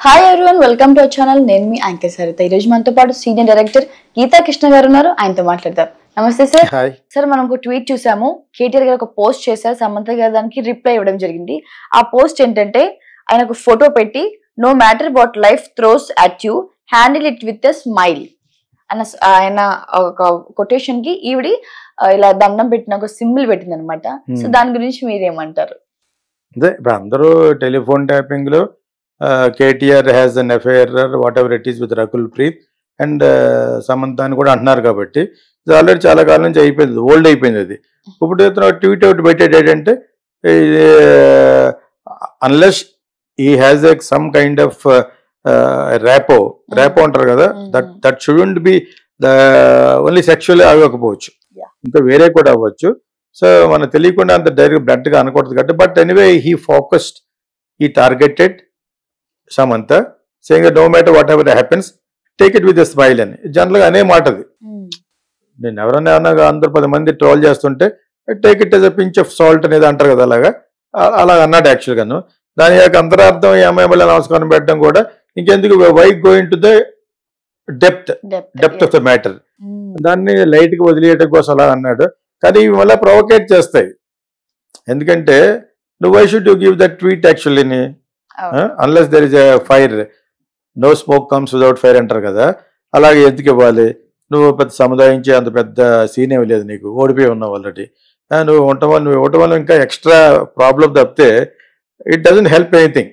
Hi everyone, welcome to our channel. నేను మీ anchor Saritha. ఈ రోజు మనతో పాటు సీనియర్ డైరెక్టర్ గీతా కృష్ణ గారు ఉన్నారు. ఆయనతో మాట్లాడతాం. నమస్తే సార్. సార్, మనం ఒక ట్వీట్ చూసాము. కేటీఆర్ గారు ఒక పోస్ట్ చేశారు, సమంత గారు దానికి రిప్లై ఇవ్వడం జరిగింది. ఆ పోస్ట్ ఏంటంటే, ఆయన ఒక ఫోటో పెట్టి no matter what life throws at you, handle it with a smile అన్న ఆయన ఒక కొటేషన్ కి ఈవిడి ఇలా దండం పెట్టిన ఒక సింబల్ పెట్టింది అనమాట. సో దాని గురించి మీరేమంటారు? అదే ఇప్పుడు అందరూ టెలిఫోన్ ట్యాపింగ్ లో KTR has an affair what ever it is with Rakul Preet and Samantha అని కూడా అంటున్నారు. కాబట్టి ఇది ఆల్రెడీ చాలా కాలం నుంచి అయిపోయింది, ఓల్డ్ అయిపోయింది. అది ఇప్పుడు ట్వీట్ అవుట్ పెట్టేది ఏంటంటే, unless he has a some kind of rapport అంటారు కదా, that student be only sexual అవ్వకపోవచ్చు, ఇంకా వేరే కూడా అవ్వచ్చు. సో మనకు తెలియకుండా అంత డైరెక్ట్ బ్లడ్ గా అనకూడదు కాబట్టి. But anyway he focused, he targeted Samantha, saying no matter what ever happens take it with a smile అని జనరల్గా అనే మాట అది. నేను ఎవరైనా అందరూ 10 మంది ట్రోల్ చేస్తుంటే take it as a pinch of salt అనేది అంటారు కదా, అలాగ అన్నాడు యాక్చువల్గాను. దాని యొక్క అంతరార్థం ఈ అమ్మాయి వల్ల నమస్కారం పెట్టడం కూడా ఇంకెందుకు, why going to the depth of the matter, దాన్ని లైట్ గా వదిలేయడం కోసం అలా అన్నాడు. కానీ ఇవి మళ్ళీ ప్రొవోకేట్ చేస్తాయి. ఎందుకంటే నువ్వు why should you give that tweet actually, unless there is a fire, no smoke comes without fire అంటారు కదా, అలాగే ఎందుకు ఇవ్వాలి? నువ్వు పెద్ద సముదాయించి అంత పెద్ద సీన్ ఏమి లేదు, నీకు ఓడిపోయి ఉన్నావు ఆల్రెడీ. నువ్వు ఇవ్వటం వల్ల ఇంకా ఎక్స్ట్రా ప్రాబ్లం తప్పితే ఇట్ డజంట్ హెల్ప్ ఎనీథింగ్.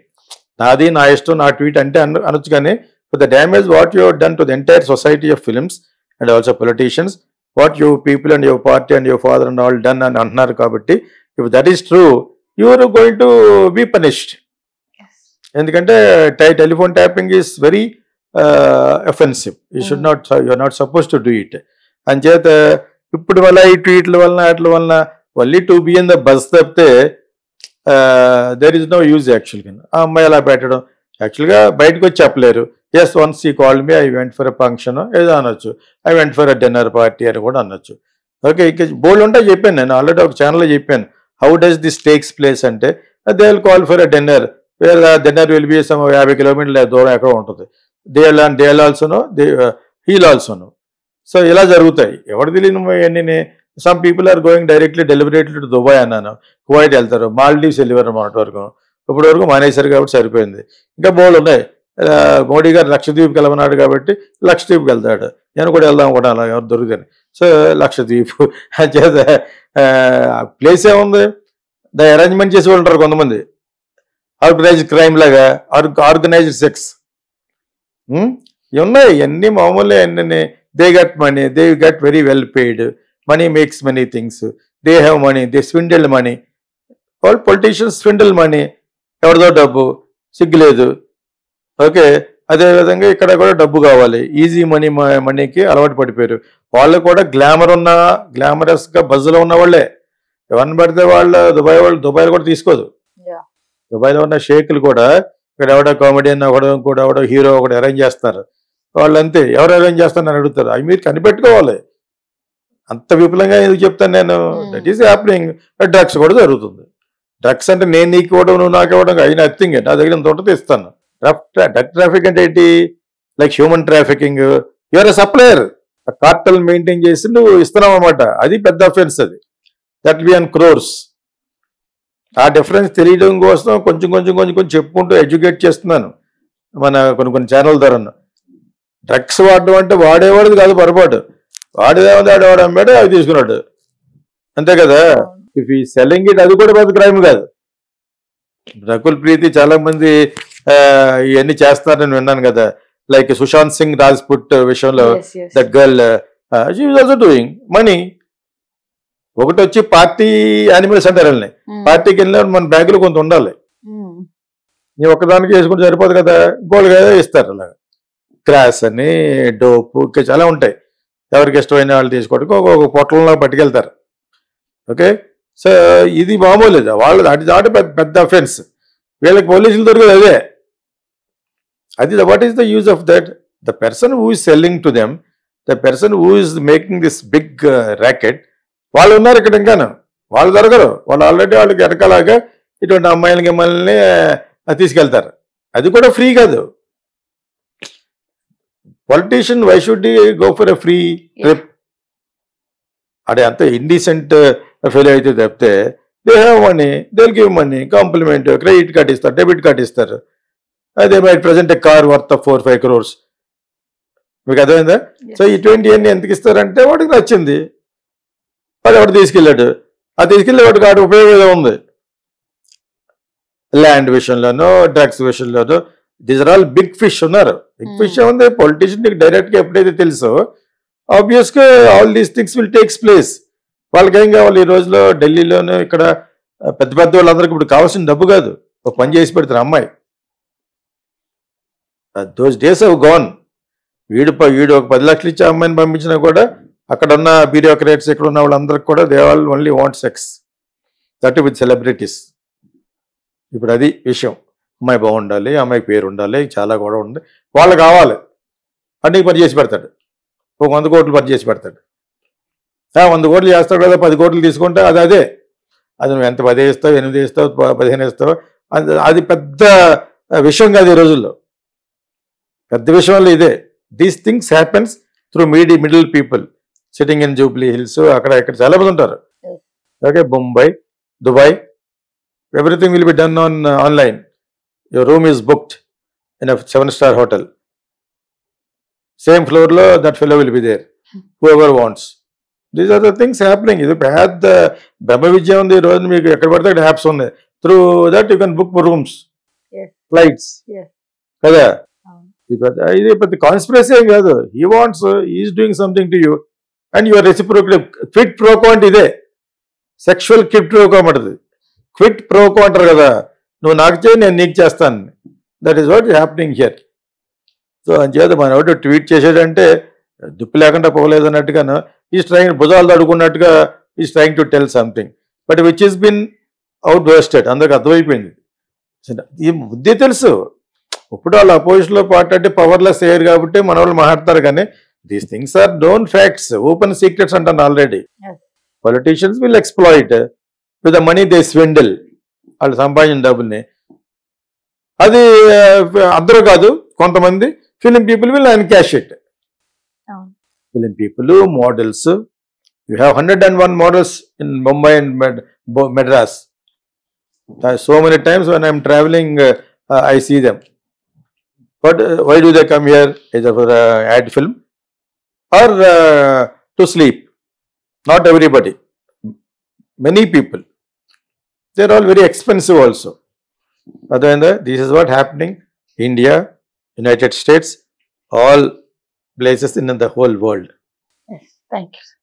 నాది నా ఇష్టం, నా ట్వీట్ అంటే అనొచ్చు. కానీ for the damage what you have done to the entire society of films and also politicians, what you people and your party and your father and all done అని అంటున్నారు. కాబట్టి if that is true, you are going to be punished. ఎందుకంటే telephone tapping is very offensive. You should not, you are not suppose to do it. అంచేత ఇప్పుడు వల్ల ఈ ట్వీట్ల వలన వాటి వలన only to be in the bus తప్పితే దెర్ ఇస్ నో యూజ్ యాక్చువల్గా. ఆ అమ్మాయి అలా పెట్టడం యాక్చువల్గా బయటకు వచ్చి చెప్పలేరు. Yes, once he called me, I went for a function ఏదో అనొచ్చు, I went for a dinner party అని కూడా అనొచ్చు. ఓకే, ఇక బోల్డ్ ఉంటే చెప్పాను, నేను ఆల్రెడీ ఒక ఛానల్లో చెప్పాను how does this takes place అంటే, they will call for a dinner, where dinner will be some 50 కిలోమీటర్ల దూరం ఎక్కడ ఉంటుంది. దే విల్ ఆల్సోనో, హీల్ ఆల్సోనో. సో ఇలా జరుగుతాయి. ఎవరు తెలియని అన్ని. Some people are going directly deliberately to Dubai అన్నాను, కువైట్ వెళ్తారు, మాల్డీవ్స్ వెళ్ళివారు మొన్నటి వరకు. ఇప్పటి వరకు మానేశారు కాబట్టి సరిపోయింది. ఇంకా బోల్డ్ ఉన్నాయి. మోడీ గారు లక్షద్వీప్కి వెళ్ళమన్నాడు కాబట్టి లక్షద్వీప్కి వెళ్తాడు, నేను కూడా వెళ్దాం కూడా అలా ఎవరు దొరుకుతాను. సో లక్షద్వీప్ చేత ప్లేస్ ఏముంది, ద అరేంజ్మెంట్ చేసి ఉంటారు కొంతమంది, ఆర్గనైజ్డ్ క్రైమ్ లాగా, ఆర్గనైజ్డ్ సెక్స్ ఉన్నాయి. ఇవన్నీ మామూలే. అన్నీ they gut money, they gut very well paid, money makes many things, they have money, they స్విండిల్ money, all politicians స్విండిల్ money, ఎవరిదో డబ్బు సిగ్గులేదు. ఓకే, అదేవిధంగా ఇక్కడ కూడా డబ్బు కావాలి, ఈజీ మనీకి అలవాటు పడిపోయారు. వాళ్ళు కూడా గ్లామరస్గా బజ్లో ఉన్న వాళ్ళే. ఎవరిని పడితే దుబాయ్లో కూడా తీసుకోదు. దుబాయ్లో ఉన్న షేకులు కూడా ఇక్కడ ఎవడో కామెడియన్ ఎవడో హీరో ఒకటి అరేంజ్ చేస్తారు. వాళ్ళు అంతే, ఎవరు అరేంజ్ చేస్తారని అడుగుతారు. అవి మీరు కనిపెట్టుకోవాలి. అంత విపులంగా ఎందుకు చెప్తాను నేను, దట్ ఈస్ హ్యాపెనింగ్. డ్రగ్స్ కూడా జరుగుతుంది. డ్రగ్స్ అంటే నేను నీకు ఇవ్వడం, నువ్వు నాకు ఇవ్వడం, అయినా నథింగ్. నా దగ్గర ఎంత ఉంటుంది ఇస్తాను. డ్రగ్ ట్రాఫిక్ అంటే ఏంటి? Like human trafficking. Your a supplier, cartel maintain చేసి నువ్వు ఇస్తున్నావు అన్నమాట. అది పెద్ద అఫెన్స్. అది దట్ బి ఆన్ క్రోర్స్. ఆ డిఫరెన్స్ తెలియడం కోసం కొంచెం చెప్పుకుంటూ ఎడ్యుకేట్ చేస్తున్నాను మన కొన్ని ఛానల్ ద్వారా. డ్రగ్స్ వాడడం అంటే వాడేవాడు కాదు, పొరపాటు. వాడు అమ్మాడు, అవి తీసుకున్నాడు, అంతే కదా. ఇఫ్ ఈ సెల్లింగ్ ఇట్, అది కూడా పెద్ద క్రైమ్ కాదు. రకుల్ ప్రీతి చాలా మంది ఇవన్నీ చేస్తారని విన్నాను కదా. లైక్ సుశాంత్ సింగ్ రాజ్పుట్ విషయంలో, the girl she was also doing money. ఒకటి వచ్చి పార్టీ యానిమల్స్ అంటారు. వెళ్ళినాయి పార్టీకి వెళ్ళిన మన బ్యాగులో కొంత ఉండాలి. నీ ఒక్కదానికి వేసుకుంటే సరిపోదు కదా, ఇంకోళ్ళు కదా ఇస్తారు. అలాగా క్రాస్ అని, డోపు, ఇంకా చాలా ఉంటాయి. ఎవరికి ఇష్టమైన వాళ్ళు తీసుకోవడానికి ఒక పొట్టంలో పట్టుకెళ్తారు. ఓకే, సో ఇది మామూలు. వాళ్ళు దాటి పెద్ద అఫెన్స్. వీళ్ళకి పోలీసులు దొరికేది అదే. అది what is the use of that? The person who is selling to them, the person who is making this big racket, వాళ్ళు ఉన్నారు ఇక్కడ. ఇంకాను వాళ్ళు దొరకరు. వాళ్ళు ఆల్రెడీ వాళ్ళకి వెనకలాగా ఇటువంటి అమ్మాయిలకి మిమ్మల్ని తీసుకెళ్తారు. అది కూడా ఫ్రీ కాదు. Politician, why should he go for a free trip? అదే అంత ఇండీసెంట్ ఫెయిల్ అయితే తప్పితే they have money, they will give money, compliment, credit card ఇస్తారు, డెబిట్ కార్డ్ ఇస్తారు. అదే might present a car worth 4-5 crores. మీకు అర్థమైందా? సో ఇటువంటివన్నీ ఎందుకు ఇస్తారంటే వాడికి నచ్చింది, వాడు ఎవడు తీసుకెళ్ళాడు, ఆ తీసుకెళ్ళే వాడికి వాడి ఉపయోగం ఉంది. ల్యాండ్ విషయంలోనో, డ్రగ్స్ విషయంలోనో, these are all big fish ఉన్నారు. బిగ్ ఫిష్ ఉంది. పొలిటీషియన్ డైరెక్ట్ గా ఎప్పుడైతే తెలుసో ఆబ్వియస్ గా all these things will takes place. వాళ్ళకి ఏం కావాలి? ఈ రోజులో ఢిల్లీలోనే ఇక్కడ పెద్ద పెద్ద వాళ్ళందరికీ ఇప్పుడు కావాల్సిన డబ్బు కాదు, ఒక పని చేసి పెడతారు అమ్మాయి. Those days have gone. వీడు ఒక 10 లక్షలు ఇచ్చి అమ్మాయిని పంపించినా కూడా అక్కడ ఉన్న బ్యూరోక్రాట్స్, ఇక్కడ ఉన్న వాళ్ళందరికీ కూడా they all only want sex, that with celebrities. ఇప్పుడు అది విషయం. అమ్మాయి బాగుండాలి, అమ్మాయికి పేరు ఉండాలి, చాలా కూడా ఉంది, వాళ్ళు కావాలి అన్నీ పని చేసి పెడతాడు. ఒక 100 కోట్లు పని చేసి పెడతాడు. 100 కోట్లు చేస్తాడు కదా, 10 కోట్లు తీసుకుంటే అదే అది నువ్వు ఎంత 10 ఇస్తావు, 8 ఇస్తావు, 15 ఇస్తావు, అది పెద్ద విషయం కాదు ఈ రోజుల్లో. పెద్ద విషయంలో ఇదే. These things happens through middle people sitting in Jubilee hills, అక్కడ ఇక్కడ చాలా మంది ఉంటారు. Okay, Mumbai, Dubai, everything will be done on online. Your room is booked in a 7-star hotel. Same floor lo that fellow will be there, whoever wants. These are the things happening. Idu పెద్ద బ్రహ్మ విద్య ఉంది. ఈ రోజు మీకు ఎక్కడ పడితే అక్కడ apps ఉన్నాయి. Through that you can book rooms, flights కదా. ఇది పెద్ద కాన్స్పిరసీ ఏం కాదు. He wants, is doing something to you and your reciprocal. Quid pro quo అంటే ఇదే, సెక్షువల్ క్విట్ ప్రోకో అంటది. క్విట్ ప్రోకో అంటారు కదా, నువ్వు నాకు చేయి, నేను నీకు చేస్తాను. That is what happening here. So అంచేత మన ఒకటి ట్వీట్ చేసేటంటే దుప్పు లేకుండా పోలేదు అన్నట్టుగాను, ఈజ్ ట్రైంగ్ భుజాలు తడుకున్నట్టుగా is trying to tell something, but which is been out busted. అందరికి అర్థమైపోయింది. ఈ బుద్ధి తెలుసు. ఇప్పుడు వాళ్ళు అపోజిషన్లో పార్టీ అంటే పవర్లెస్ అయ్యారు కాబట్టి మన వాళ్ళు మాట్లాడతారు, కానీ these things are done facts, open secrets అంటాను already. Politicians will exploit with the money they swindle. వాళ్ళు సంపాదించిన డబ్బుల్ని, అది అందరూ కాదు, కొంతమంది film people will encash it. Film people, models, you have 101 models in Mumbai and Madras. So many times when I'm travelling I see them. But why do they come here? either for ad film or to sleep. Not everybody, many people, they're all very expensive also. Otherwise, this is what happening. India, United States, all places in the whole world. Yes, thank you.